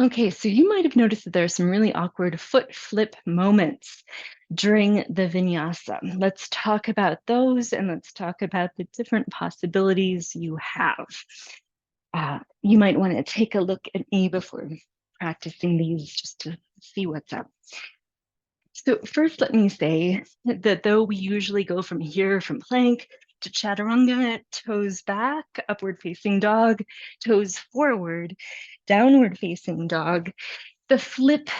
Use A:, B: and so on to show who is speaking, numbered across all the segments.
A: Okay, so you might have noticed that there are some really awkward foot flip moments during the vinyasa. Let's talk about those and let's talk about the different possibilities you have. You might want to take a look at me before practicing these just to see what's up. So first, let me say that though we usually go from here, from plank to chaturanga, toes back, upward facing dog, toes forward, downward facing dog, the flip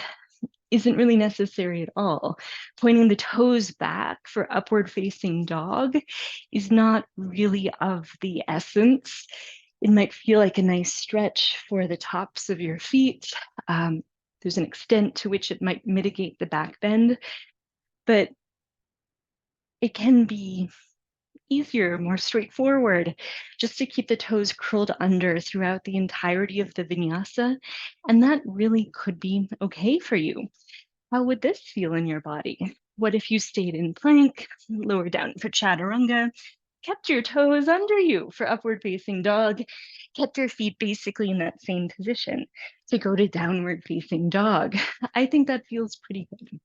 A: isn't really necessary at all. Pointing the toes back for upward facing dog is not really of the essence. It might feel like a nice stretch for the tops of your feet. There's an extent to which it might mitigate the back bend, but it can be easier, more straightforward, just to keep the toes curled under throughout the entirety of the vinyasa. And that really could be okay for you. How would this feel in your body? What if you stayed in plank, lower down for chaturanga, kept your toes under you for upward facing dog, kept your feet basically in that same position to go to downward facing dog? I think that feels pretty good.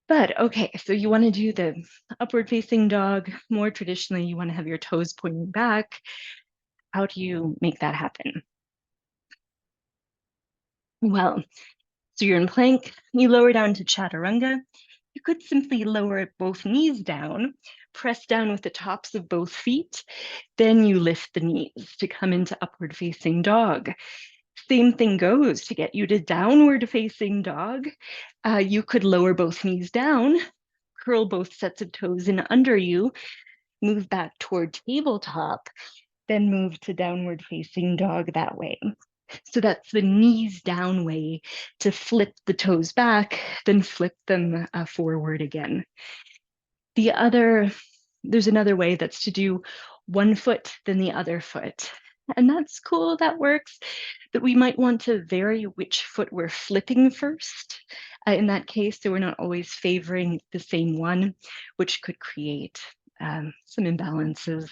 A: But okay, so you want to do the upward facing dog. More traditionally, you want to have your toes pointing back. How do you make that happen? Well, so you're in plank, you lower down to chaturanga. You could simply lower both knees down, press down with the tops of both feet, then you lift the knees to come into upward facing dog. Same thing goes to get you to downward facing dog. You could lower both knees down, curl both sets of toes in under you, move back toward tabletop, then move to downward facing dog that way. So that's the knees down way to flip the toes back, then flip them forward again. There's another way that's to do one foot, then the other foot. And that's cool, that works. But we might want to vary which foot we're flipping first in that case, so we're not always favoring the same one, which could create some imbalances.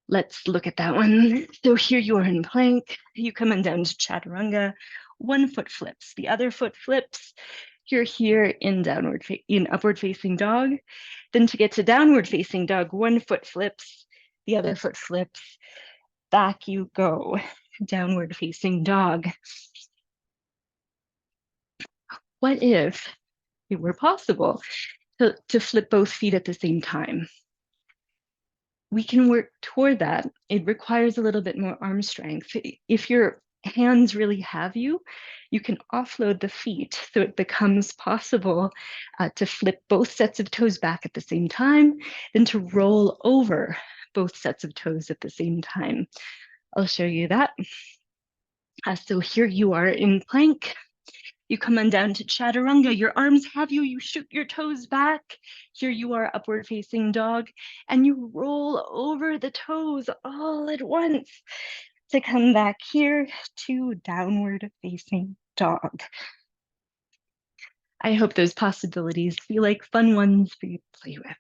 A: Let's look at that one. So here you are in plank. You come on down to chaturanga. One foot flips, the other foot flips. You're here in upward facing dog. Then to get to downward facing dog, one foot flips, the other foot flips. Back you go, downward facing dog. What if it were possible to flip both feet at the same time? We can work toward that. It requires a little bit more arm strength. If your hands really have you, you can offload the feet so it becomes possible to flip both sets of toes back at the same time, then to roll over both sets of toes at the same time. I'll show you that. So here you are in plank. You come on down to chaturanga, your arms have you, you shoot your toes back. Here you are upward facing dog, and you roll over the toes all at once to come back here to downward facing dog. I hope those possibilities feel like fun ones for you to play with.